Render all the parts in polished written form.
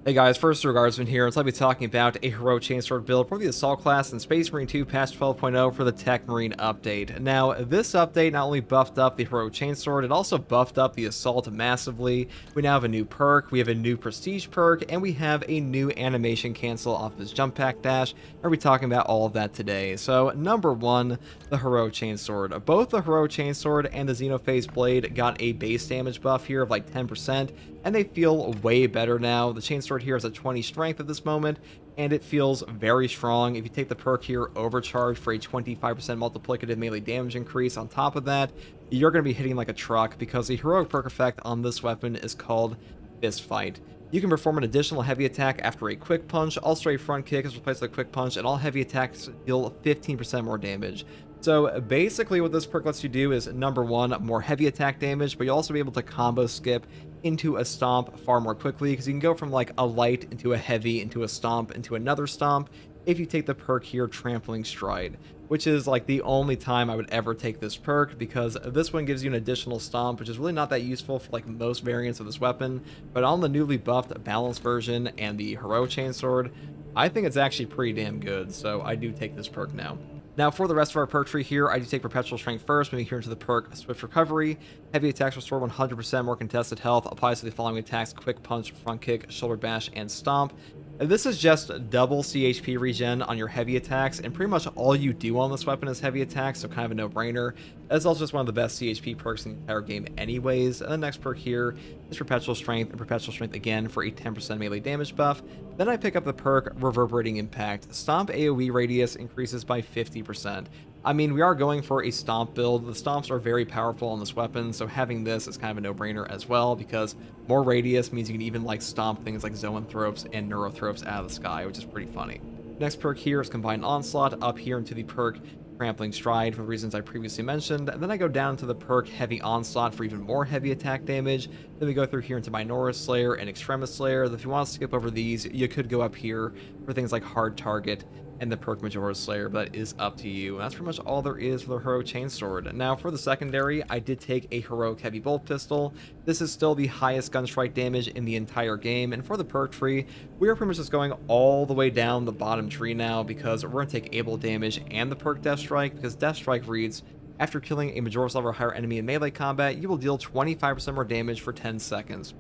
Hey guys, first Regardsman here, so I'll be talking about a Heroic Chainsword build for the Assault class in Space Marine 2 patch 12.0 for the Tech Marine update. Now, this update not only buffed up the Heroic Chainsword, it also buffed up the Assault massively. We now have a new perk, we have a new Prestige perk, and we have a new animation cancel off his jump pack dash. I'll be talking about all of that today. So, number one, the Heroic Chainsword. Both the Heroic Chainsword and the Xenophase Blade got a base damage buff here of like 10%, and they feel way better now. The Chainsword here has a 20 strength at this moment, and it feels very strong. If you take the perk here, Overcharge, for a 25% multiplicative melee damage increase on top of that, you're going to be hitting like a truck, because the heroic perk effect on this weapon is called Fist Fight. You can perform an additional heavy attack after a quick punch. Also, a front kick is replaced with a quick punch, and all heavy attacks deal 15% more damage. So basically what this perk lets you do is, number one, more heavy attack damage, but you'll also be able to combo skip into a stomp far more quickly, because you can go from like a light into a heavy into a stomp into another stomp if you take the perk here, Trampling Stride, which is like the only time I would ever take this perk, because this one gives you an additional stomp, which is really not that useful for like most variants of this weapon. But on the newly buffed balanced version and the Heroic Chainsword, I think it's actually pretty damn good, so I do take this perk now. Now, for the rest of our perk tree here, I do take Perpetual Strength first, moving here into the perk Swift Recovery. Heavy attacks restore 100% more contested health, applies to the following attacks: Quick Punch, Front Kick, Shoulder Bash, and Stomp. And this is just double CHP regen on your heavy attacks, and pretty much all you do on this weapon is heavy attacks, so kind of a no-brainer. It's also just one of the best CHP perks in the entire game anyways. And the next perk here is Perpetual Strength, and Perpetual Strength again for a 10% melee damage buff. Then I pick up the perk Reverberating Impact. Stomp AoE radius increases by 50%. I mean, we are going for a stomp build. The stomps are very powerful on this weapon, so having this is kind of a no-brainer as well, because more radius means you can even like stomp things like Zoanthropes and Neurothropes out of the sky, which is pretty funny. Next perk here is Combined Onslaught, up here into the perk Trampling Stride for the reasons I previously mentioned. And then I go down to the perk Heavy Onslaught for even more heavy attack damage. Then we go through here into Minoris Slayer and Extremis Slayer. If you want to skip over these, you could go up here for things like Hard Target and the perk Majora's Slayer, but that is up to you. And that's pretty much all there is for the Heroic Chainsword. Now, for the secondary, I did take a Heroic Heavy Bolt Pistol. This is still the highest gun strike damage in the entire game, and for the perk tree, we are pretty much just going all the way down the bottom tree now, because we're going to take able damage and the perk Death Strike, because Death Strike reads, after killing a Majora's level or higher enemy in melee combat, you will deal 25% more damage for 10 seconds.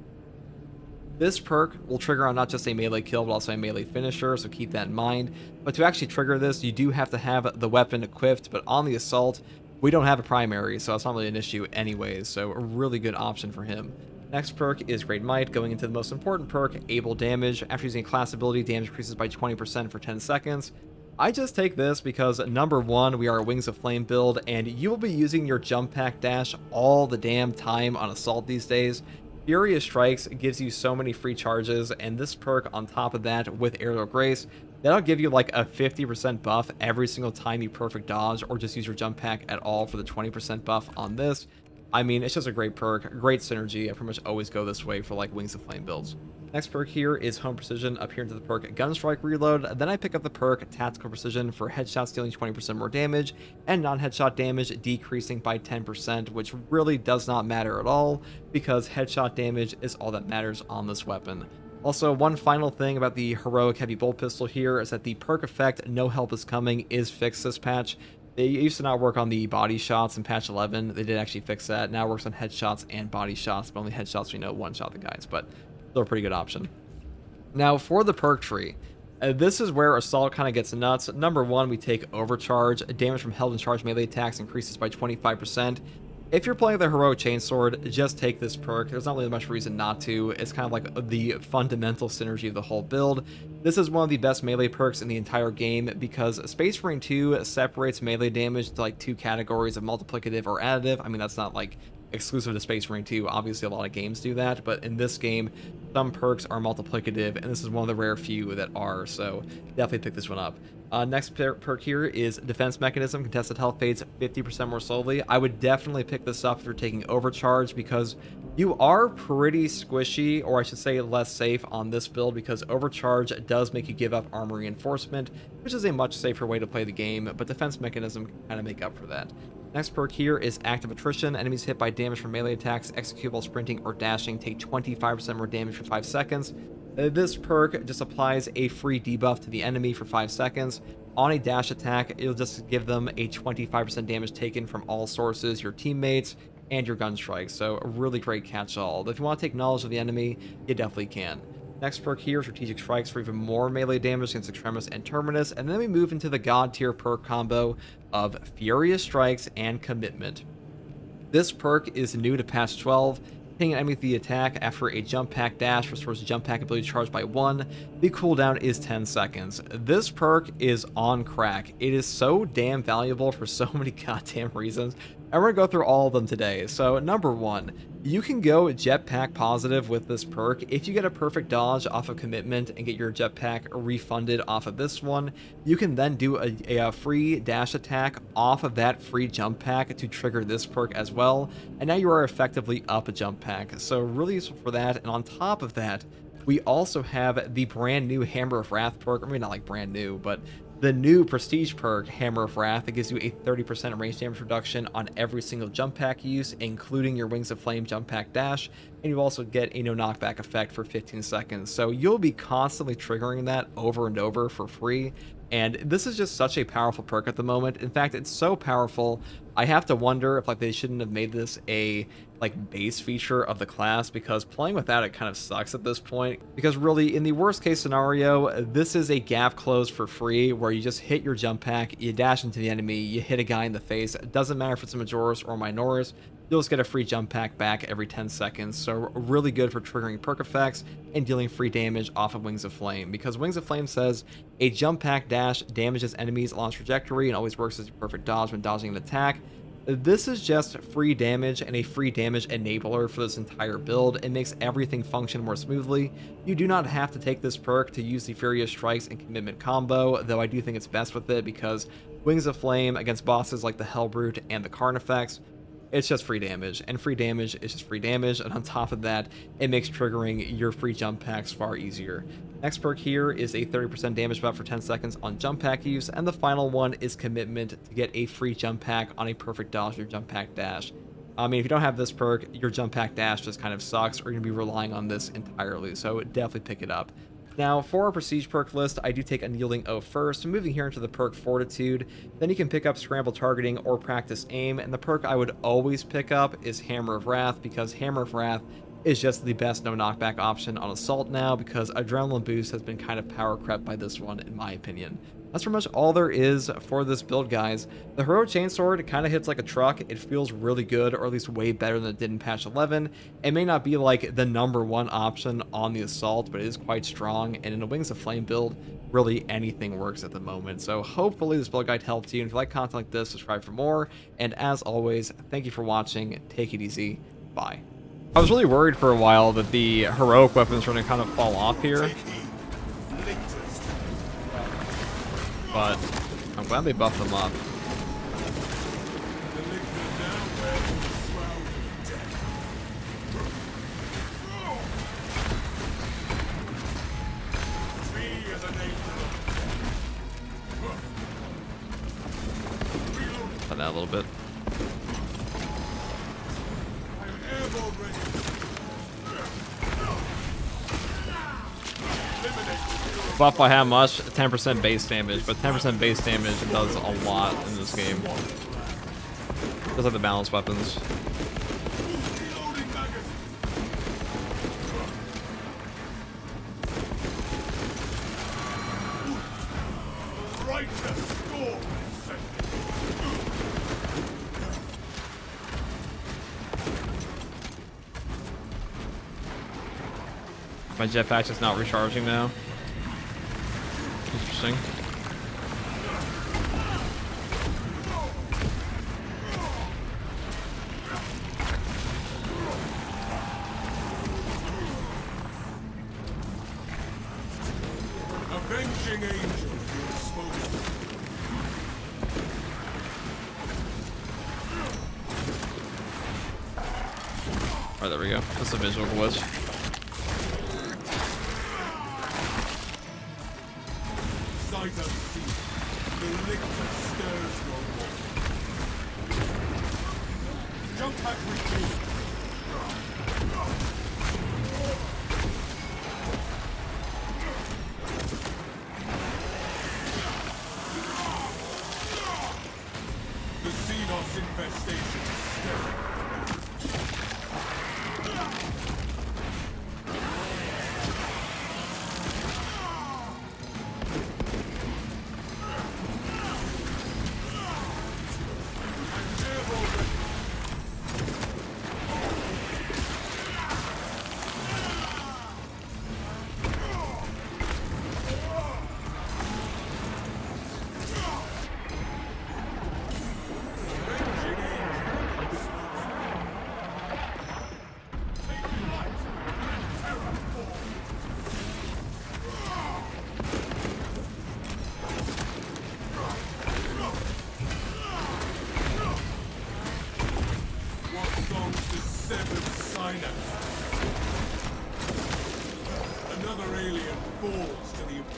This perk will trigger on not just a melee kill, but also a melee finisher, so keep that in mind. But to actually trigger this, you do have to have the weapon equipped, but on the Assault, we don't have a primary, so it's not really an issue anyways, so a really good option for him. Next perk is Great Might, going into the most important perk, Able Damage. After using a class ability, damage increases by 20% for 10 seconds. I just take this because, number one, we are a Wings of Flame build, and you will be using your jump pack dash all the damn time on Assault these days. Furious Strikes gives you so many free charges, and this perk on top of that with Aerial Grace, that'll give you like a 50% buff every single time you perfect dodge or just use your jump pack at all for the 20% buff on this. I mean, it's just a great perk, great synergy. I pretty much always go this way for like Wings of Flame builds. Next perk here is Home Precision, up here into the perk Gunstrike Reload. Then I pick up the perk Tactical Precision for headshots dealing 20% more damage and non-headshot damage decreasing by 10%, which really does not matter at all, because headshot damage is all that matters on this weapon. Also, one final thing about the Heroic Heavy Bolt Pistol here is that the perk effect No Help Is Coming is fixed this patch. They used to not work on the body shots in patch 11. They did actually fix that. Now it works on headshots and body shots, but only headshots, we know, one-shot the guys, but still a pretty good option. Now, for the perk tree, this is where Assault kind of gets nuts. Number one, we take Overcharge. Damage from held and charged melee attacks increases by 25%. If you're playing the Heroic Chainsword, just take this perk. There's not really much reason not to. It's kind of like the fundamental synergy of the whole build. This is one of the best melee perks in the entire game, because Space Marine 2 separates melee damage into like two categories of multiplicative or additive. I mean, that's not like exclusive to Space Marine 2. Obviously, a lot of games do that, but in this game, some perks are multiplicative, and this is one of the rare few that are, so definitely pick this one up. Next perk here is Defense Mechanism. Contested health fades 50% more slowly. I would definitely pick this up if you're taking Overcharge, because you are pretty squishy, or I should say less safe on this build, because Overcharge does make you give up armor reinforcement, which is a much safer way to play the game, but Defense Mechanism can kind of make up for that. Next perk here is Active Attrition. Enemies hit by damage from melee attacks, execute while sprinting or dashing take 25% more damage for 5 seconds. This perk just applies a free debuff to the enemy for 5 seconds. On a dash attack, it'll just give them a 25% damage taken from all sources, your teammates, and your gun strikes. So a really great catch-all. If you want to take knowledge of the enemy, you definitely can. Next perk here, Strategic Strikes, for even more melee damage against Extremis and Terminus, and then we move into the god tier perk combo of Furious Strikes and Commitment. This perk is new to patch 12. Hitting an enemy with the attack after a jump pack dash restores jump pack ability charge by 1. The cooldown is 10 seconds. This perk is on crack. It is so damn valuable for so many goddamn reasons. And we're going to go through all of them today. So number 1, you can go jetpack positive with this perk. If you get a perfect dodge off of Commitment and get your jetpack refunded off of this one, you can then do a free dash attack off of that free jump pack to trigger this perk as well. And now you are effectively up a jump pack. So really useful for that. And on top of that, we also have the brand new Hammer of Wrath perk. I mean, not like brand new, but the new Prestige perk, Hammer of Wrath, that gives you a 30% range damage reduction on every single jump pack use, including your Wings of Flame jump pack dash, and you also get a no knockback effect for 15 seconds. So you'll be constantly triggering that over and over for free, and this is just such a powerful perk at the moment. In fact, it's so powerful, I have to wonder if they shouldn't have made this a base feature of the class, because playing without it kind of sucks at this point. Because really, in the worst case scenario, this is a gap close for free where you just hit your jump pack, you dash into the enemy, you hit a guy in the face. It doesn't matter if it's a Majoris or Minoris, you'll just get a free jump pack back every 10 seconds. So really good for triggering perk effects and dealing free damage off of Wings of Flame, because Wings of Flame says a jump pack dash damages enemies along trajectory and always works as your perfect dodge when dodging an attack. This is just free damage and a free damage enabler for this entire build. It makes everything function more smoothly. You do not have to take this perk to use the Furious Strikes and Commitment combo, though I do think it's best with it, because Wings of Flame against bosses like the Hellbrute and the Carnifex, it's just free damage, and free damage is just free damage, and on top of that, it makes triggering your free jump packs far easier. Next perk here is a 30% damage buff for 10 seconds on jump pack use, and the final one is Commitment to get a free jump pack on a perfect dodge your jump pack dash. I mean, if you don't have this perk, your jump pack dash just kind of sucks, or you're going to be relying on this entirely, so definitely pick it up. Now, for our Prestige perk list, I do take Unyielding Oath first, moving here into the perk Fortitude. Then you can pick up Scramble Targeting or Practice Aim, and the perk I would always pick up is Hammer of Wrath, because Hammer of Wrath is just the best no knockback option on Assault now, because Adrenaline Boost has been kind of power crept by this one, in my opinion. That's pretty much all there is for this build, guys. The Heroic Chainsword kind of hits like a truck. It feels really good, or at least way better than it did in patch 11. It may not be like the #1 option on the Assault, but it is quite strong, and in a Wings of Flame build, really anything works at the moment. So hopefully this build guide helped you, and if you like content like this, subscribe for more. And as always, thank you for watching. Take it easy. Bye. I was really worried for a while that the heroic weapons were going to kind of fall off here, but I'm glad they buffed them up. Cut that a little bit. Buff by how much? 10% base damage, but 10% base damage does a lot in this game. Just like the balanced weapons. My jetpack's just not recharging now. Interesting. Avenging angel, Alright, there we go. That's a visual glitch. the liquid stirs no more. Jump pack repeat.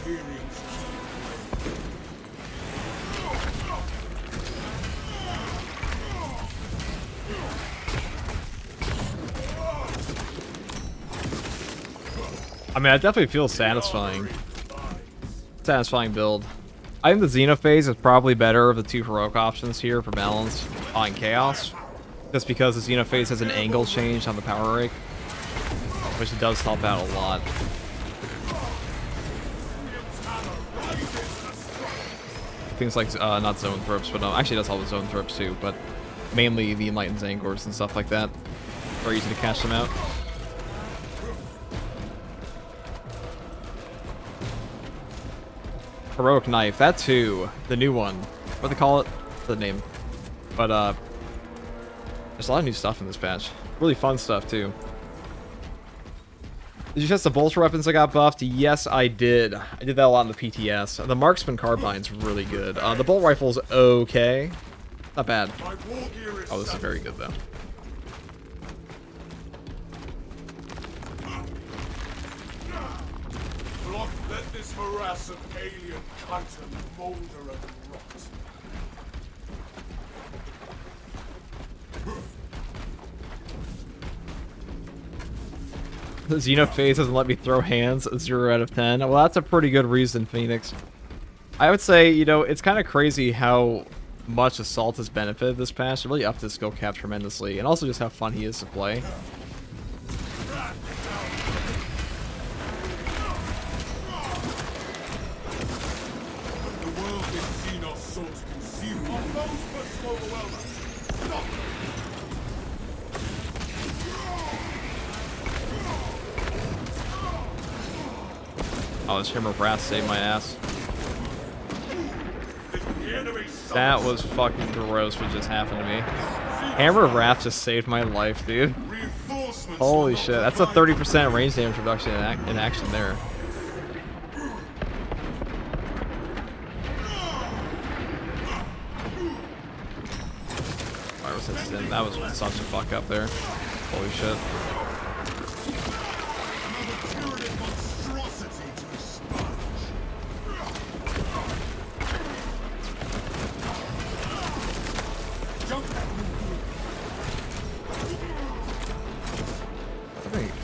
Imperium's I mean, I definitely feel satisfying. Satisfying build. I think the Xenophase is probably better of the two heroic options here for balance on Chaos. Just because the Xenophase has an angle change on the power rake, which does help out a lot. Things like, not zone thrips, but actually it does help with zone thrips too, but mainly the Enlightened Zangors and stuff like that. Very easy to cash them out. Heroic Knife, that too. The new one. What do they call it? The name. But, there's a lot of new stuff in this patch. Really fun stuff, too. Did you test the bolter weapons that got buffed? Yes, I did. I did that a lot in the PTS. The Marksman Carbine's really good. The bolt rifle's okay. Not bad. Oh, this is very good, though. Let this morass of alien content molder and rot. The Xenophase doesn't let me throw hands. 0 out of 10. Well, that's a pretty good reason, Phoenix. I would say, you know, it's kind of crazy how much Assault has benefited this patch. It really upped his skill cap tremendously. And also just how fun he is to play. Oh, this Hammer of Wrath saved my ass. That was fucking gross what just happened to me. Hammer of Wrath just saved my life, dude. Holy shit, that's a 30% range damage reduction in action there. That was such a fuck up there. Holy shit.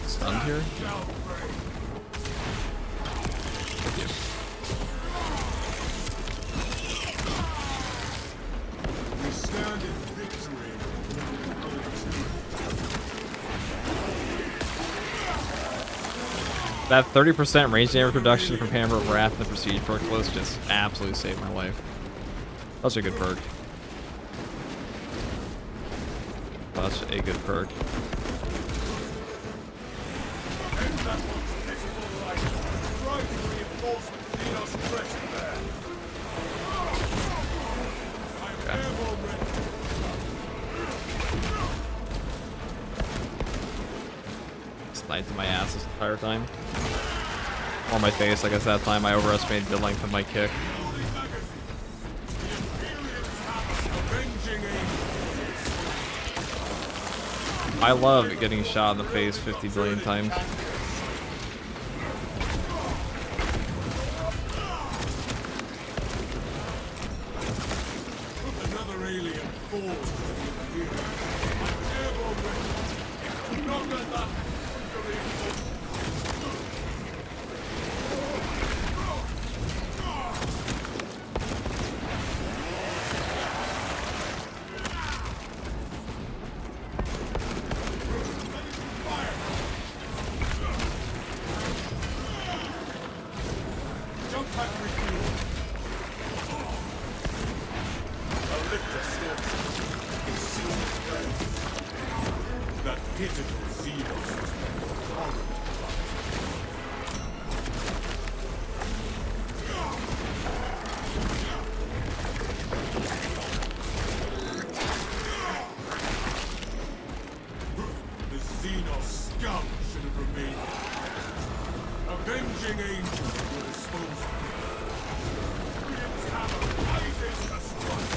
Stunned here? We stand in victory. That 30% range damage reduction from Hammer of Wrath and the Prestige perk close just absolutely saved my life. Such a good perk. Such a good perk. Sniped in my ass this entire time. On my face, I guess that time I overestimated the length of my kick. I love getting shot in the face 50 billion times. Another alien falls. That pitiful Xenos. The Xenos scum should have remained. Avenging angels will dispose of him. Freedom's hammer rises to strike.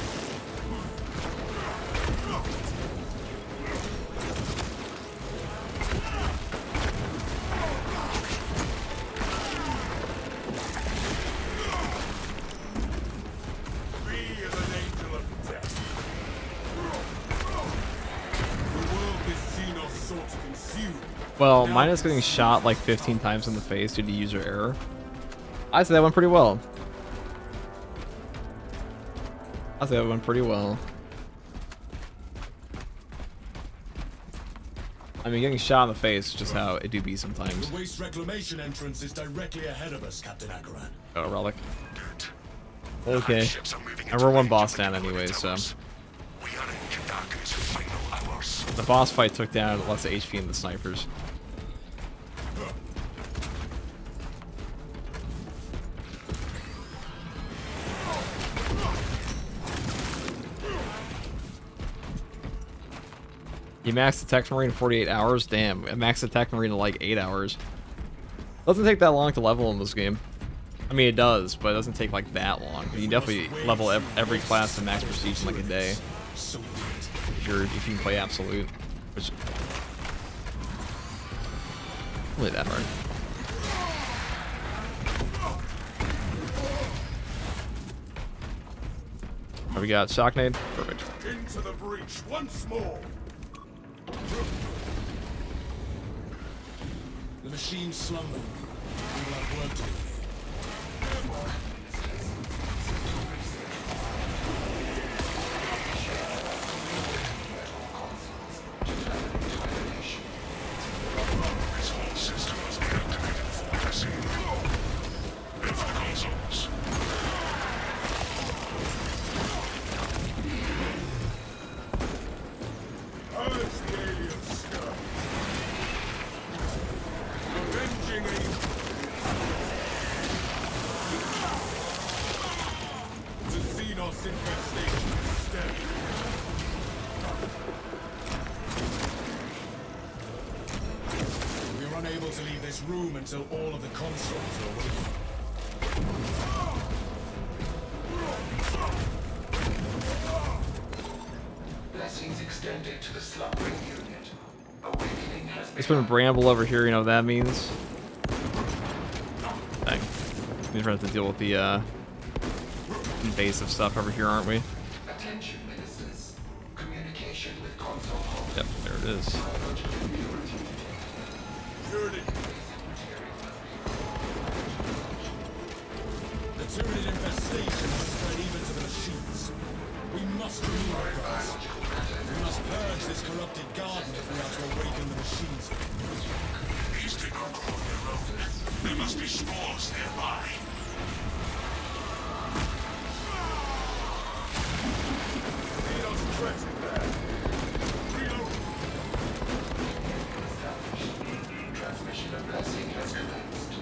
Well, mine is getting shot like 15 times in the face due to user error. I'd say that went pretty well. I'd say that went pretty well. I mean, getting shot in the face is just how it do be sometimes. The waste reclamation entrance is directly ahead of us, Captain Akaran. Oh, relic. Okay. And we're one boss down anyway, so. The boss fight took down less HP than the snipers. You maxed the Tech Marine in 48 hours? Damn, I maxed the Tech Marine in like 8 hours. Doesn't take that long to level in this game. I mean, it does, but it doesn't take like that long. You definitely level every class to max prestige in like a day. If you can play Absolute, which really that hard. Oh, we got Shocknade. Perfect. Into the breach once more. The machine slumber. We will have work to do. Room until all of the consoles are awake. Blessings extended to the slumbering unit. Awakening has There's been Bramble over here, you know what that means? Dang. We're gonna have to deal with the invasive stuff over here, aren't we? Attention, ministers. Communication with console home. Yep, there it is. The Tyranid infestation has spread even to the machines. We must remove it, guys. We must purge this corrupted garden if we are to awaken the machines. These did not grow on their own. There must be spores nearby. Xenos tragic there. Reload. Transmission of blessing has commenced.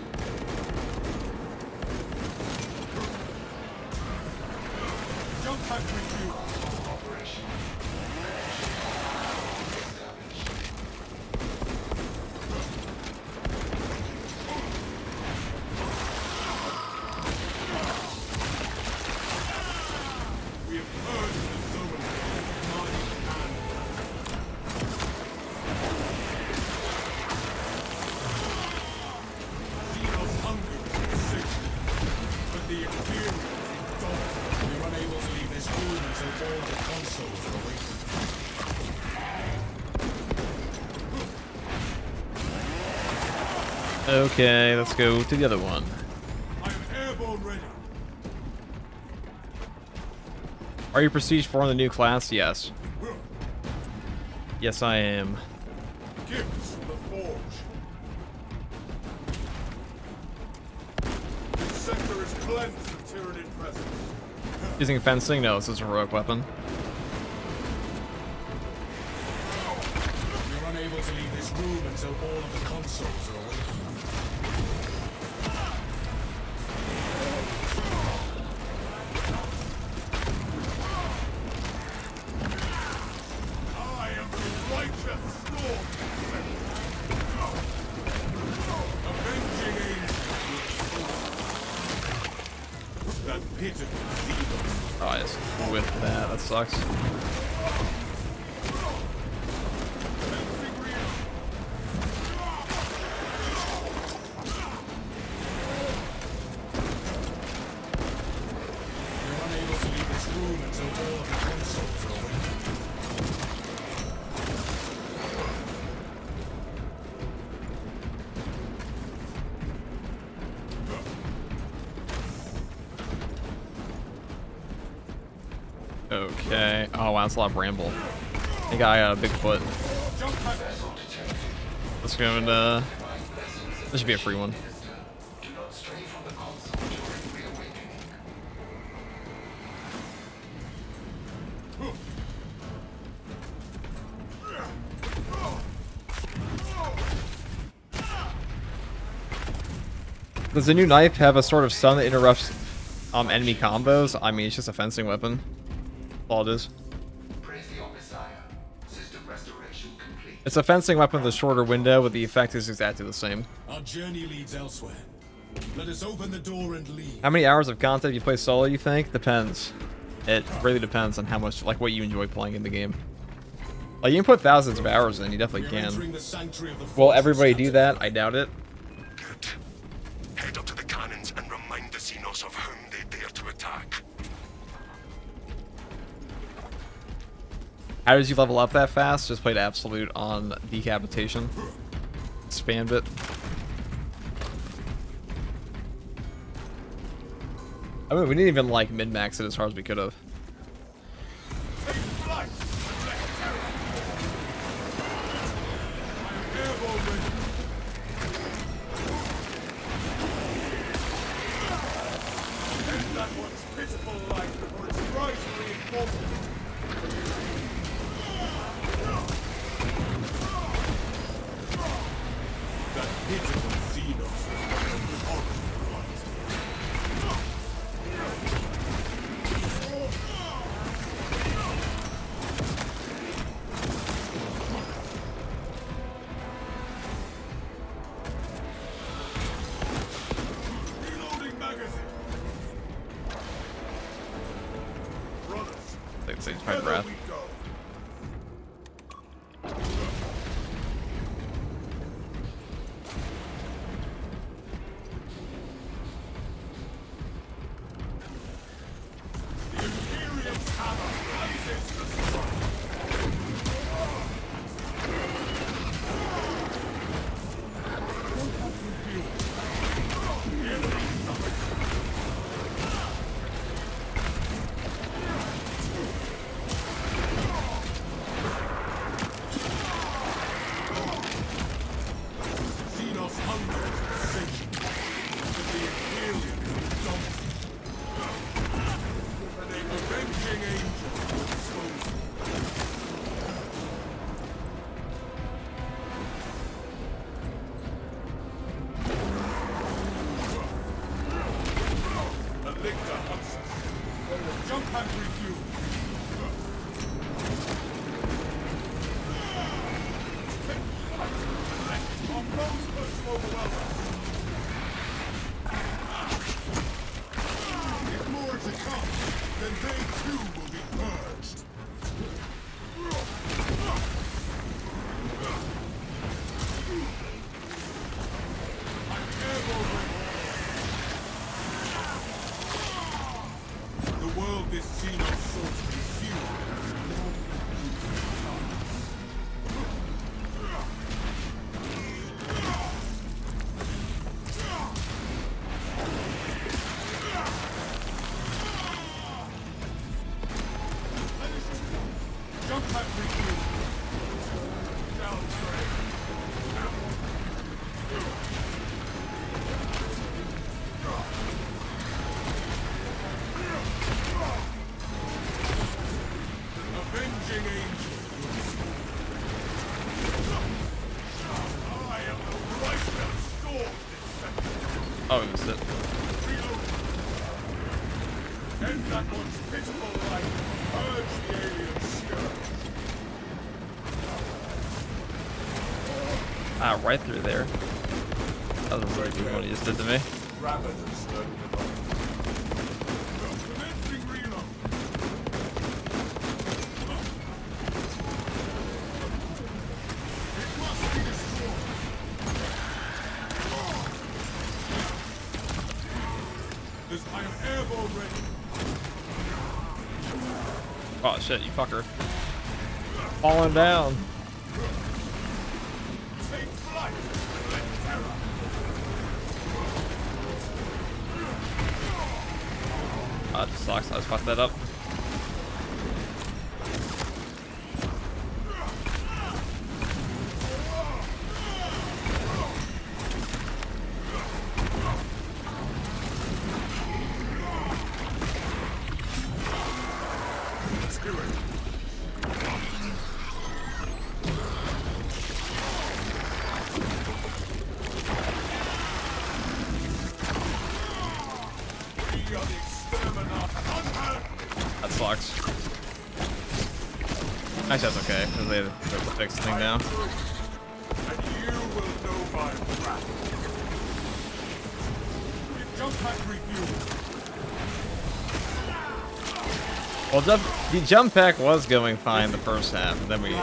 Jump factory view. Operation. We have purged the zone of mind and Xenos hunger is sacred, but the experience is daunting. We are unable to leave this room until all the consoles are awakened. Okay, let's go to the other one. I am airborne ready. Are you Prestige 4 in the new class? Yes. Yes, I am. Gifts from the forge. This sector is cleansed of Tyranid presence. Using fencing? No, this is a heroic weapon. We are unable to leave this room until all of the consoles are awakened. I am the righteous storm. Avenging angel. That pitiful Xenos. Oh, I just whiffed that. That sucks. We're unable to leave this room until all of the consoles are awakened. Okay. Oh wow, that's a lot of bramble. I think I got a big foot. Let's go and this should be a free one. Do not stray from the console during reawakening. Does the new knife have a sort of stun that interrupts enemy combos? I mean, it's just a fencing weapon. That's all it is. Praise the Messiah. System restoration complete. It's a fencing weapon with a shorter window, but the effect is exactly the same. Our journey leads elsewhere. Let us open the door and leave. How many hours of content you play solo, you think? Depends. It really depends on how much, like, what you enjoy playing in the game. Like, you can put thousands of hours in, you definitely We are entering can. the sanctuary of the Will forces everybody do scattered. that? I doubt it. Good. Head up to the cannons and remind the Xenos of whom they dare to attack. How did you level up that fast? Just played Absolute on Decapitation. Spammed it. I mean, we didn't even, like, min-max it as hard as we could have. Sage my breath. Oh, we missed it. Ah, right through there. That was a really good one he just did to me. Oh shit, you fucker. Falling down. Oh, that just sucks. I just fucked that up. are the exterminator. That sucks. Actually, that's okay, because they have to fix the thing now. And you will know my wrath. Jump pack refuel. Well, the jump pack was going fine the first half, and then we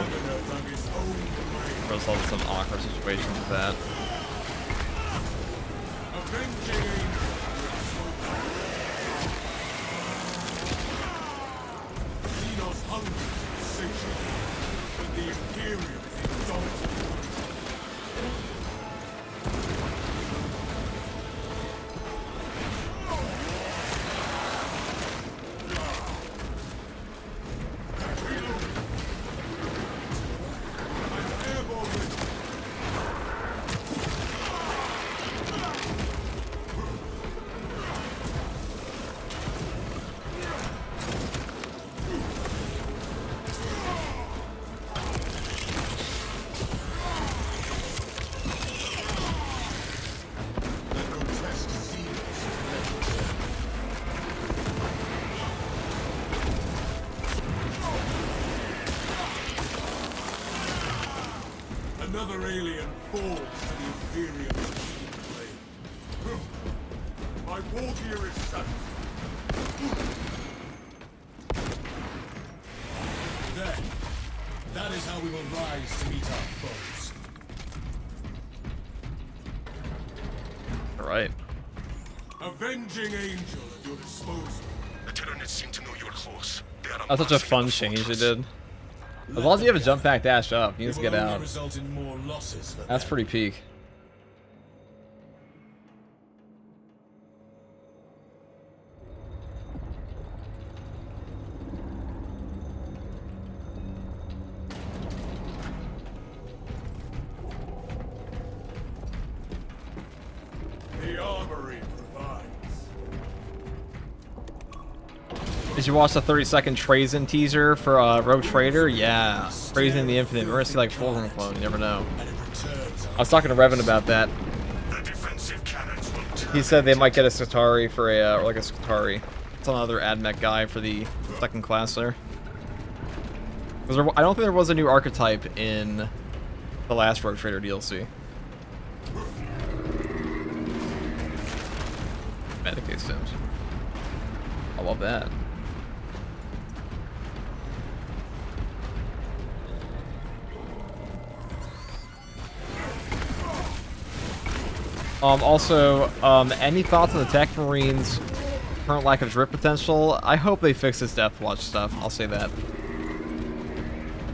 resulted in some awkward situations with that. Xenos hungry, satiated, but the Imperials dominant. Another alien falls to the Imperial flame. My war gear is set. Then, that is how we will rise to meet our foes. Alright. Avenging Angel at your disposal. The Tyranids seem to know you're close. They are That's such a fun change they did. As long as you have a jump pack dash up, you can just get out. Result in more losses for That's them. pretty peak. The armory provides. Did you watch the 30-second Trazen teaser for Rogue Trader? Yeah. Trazen the Infinite. We're gonna see like Fulgrim clone, you never know. And it returns I was talking to Revan about that. The defensive cannons will turn. He said they might get a Skitarii for a, or like a Skitarii. It's another AdMech guy for the second class there. 'Cause I don't think there was a new archetype in the last Rogue Trader DLC. Medicaid Sims. I love that. Also, any thoughts on the Tech Marines' current lack of drip potential? I hope they fix this Death Watch stuff. I'll say that.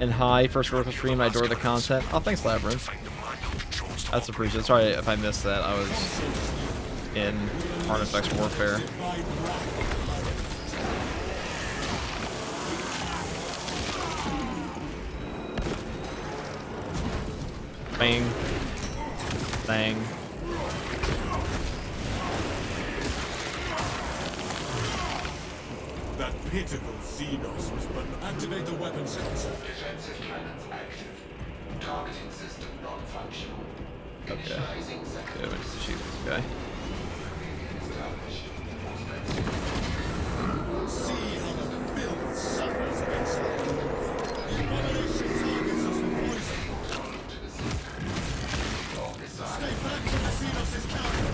And hi, first work stream. I adore the content. Oh, thanks, Labyrinth. Find the manual controls to That's appreciated. Sorry if I missed that. I was in Artifacts Warfare. Bang. Bang. that pitiful Xenos was but activate the weapons console. Defensive cannons active. Targeting system non-functional. Okay. Initializing Yeah, second. we just shoot this guy. Established. See how the filth suffers against our glory. The abomination targets us with poison. Stay back from the Xenos' counter.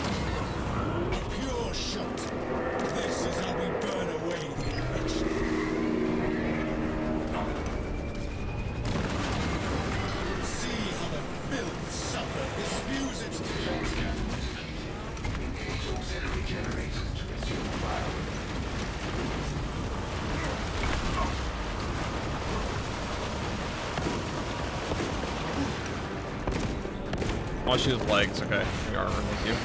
A pure shot. This is how we burn away the infection. See how the filth suffer. It spews its Defense cannons. Engage auxiliary generators to resume firing. I'll shoot his legs. Okay. We are. Thank you.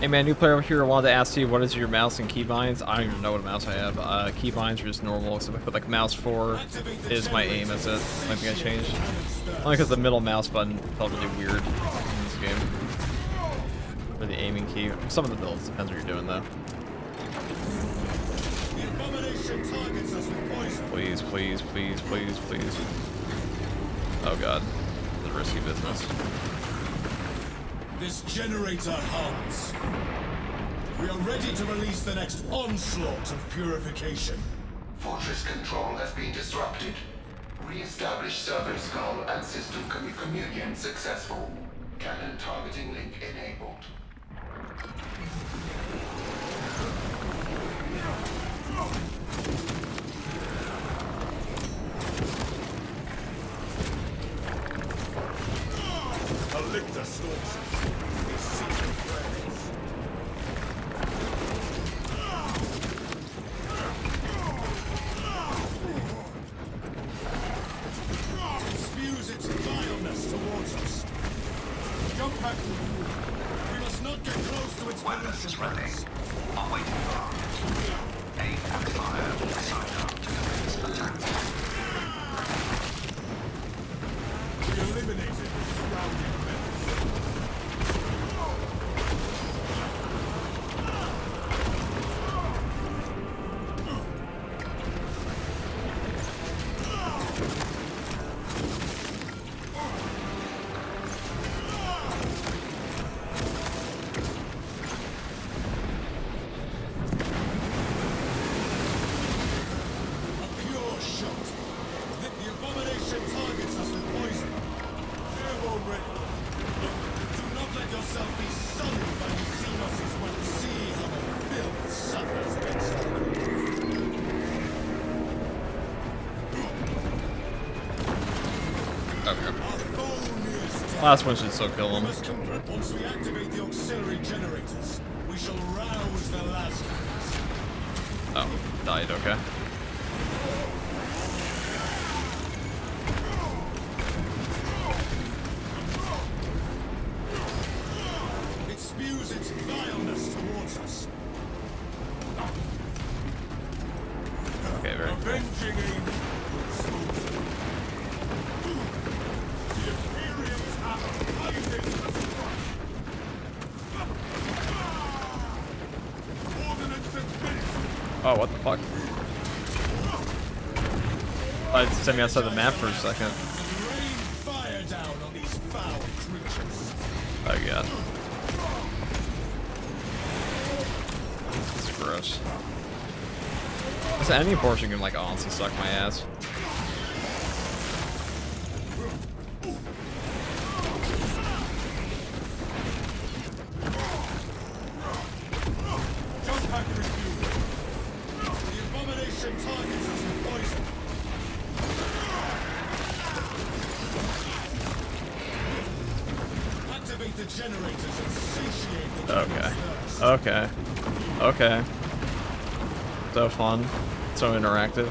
Hey man, new player over here wanted to ask you what is your mouse and keybinds. I don't even know what mouse I have. Keybinds are just normal, except I put like mouse 4 is my aim, that's it. I think I changed. Only because the middle mouse button felt really weird in this game. For the aiming key. Some of the builds, depends what you're doing though. The abomination targets us with poison. Please, please, please, please, please. Oh god. This is risky business. This generator hums. We are ready to release the next onslaught of purification. Fortress control has been disrupted. Re-establish service call and system communion successful. Cannon targeting link enabled. Alicta stalks us. His secret prayers. It spews its vileness towards us. Jump back to the room. We must not get close to its Weapons pollution ready. levels. I'm waiting for. Aim and fire. Sign up to commence attack. We eliminated the surrounding menace. A pure shot. The abomination targets us with poison. Airborne ready. Do not let yourself be sullied by the Xenos' weapons. See how the filth suffers against our creatures. Okay. Our foe nears death. Last one should still kill We him. must complete. Once we activate the auxiliary generators, we shall rouse the last Oh, died, okay. It spews its vileness towards us. Okay, very cool. Avenging aim. The Imperium's hammer rising to strike. Ordnance and finish. Oh, what the fuck? I sent me outside the map for a second. And rain fire down on these foul creatures. Oh god. It's gross. This enemy portion can like honestly suck my ass. Jump pack refuel. The abomination targets us with poison. Activate the generators and satiate the Okay. thirst. Okay. Okay. So fun. So interactive.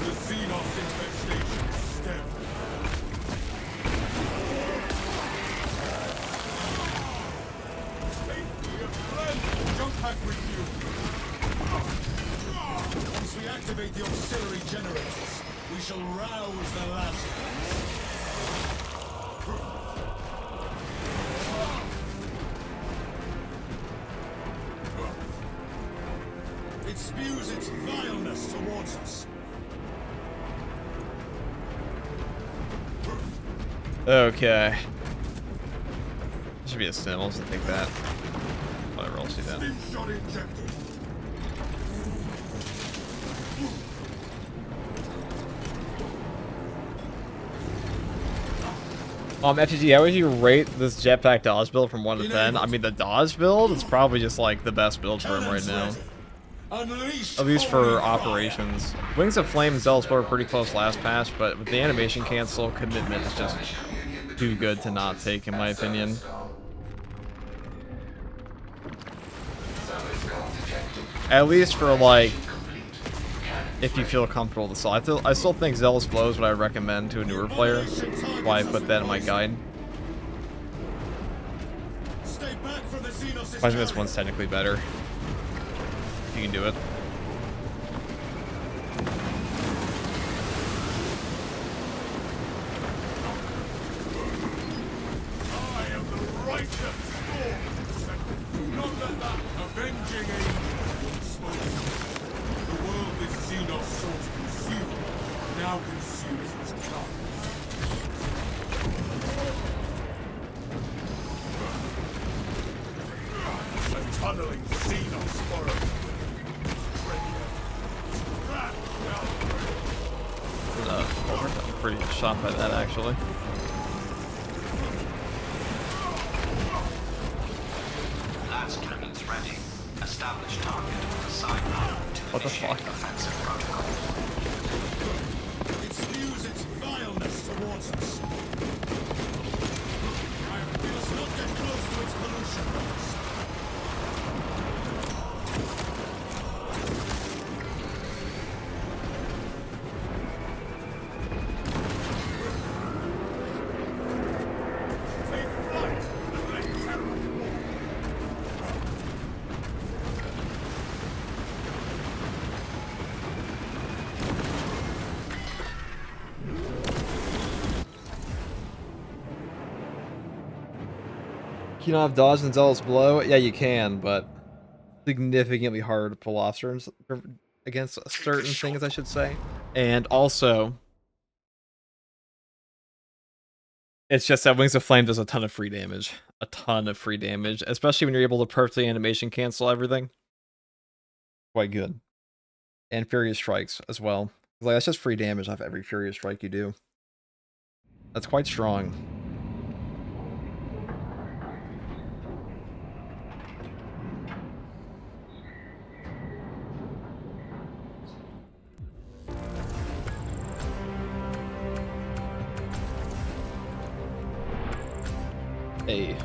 The Xenos infestation is stemmed. Jump pack refuel. Once we activate the auxiliary generators, we shall rouse the last. It spews its vileness towards us. Okay. Should be a stim, I'll just take that. Whatever, I'll see that. Stim shot injected. FTG, how would you rate this jetpack dodge build from 1 to 10? I mean, the dodge build is probably just like the best build for him right now. Unleash At least holy for fire. operations. Wings of Flame and Zealous were pretty close last patch, but with the animation cancel, commitment is just too good to not take, in my opinion. At least for like, if you feel comfortable with the saw. I still think Zealous Blow is what I recommend to a newer player. That's why I put that in my guide. Stay back from the Xenos' I think this one's technically better. You can do it. I am the righteous storm. Do not let the tunneling Xenos for a I'm pretty shocked by that, actually. Last cannons ready. Establish target with a sideline to What the initiate fuck? offensive protocol. It spews its vileness towards us. We must not get close to its pollution belts. Take flight and let terror walk. You don't have dodge and zealous blow? Yeah, you can, but significantly harder to pull off against certain things, I should say. And also, it's just that Wings of Flame does a ton of free damage. A ton of free damage, especially when you're able to perfectly animation cancel everything. Quite good. And Furious Strikes as well. Like, that's just free damage off every Furious Strike you do. That's quite strong. Hey.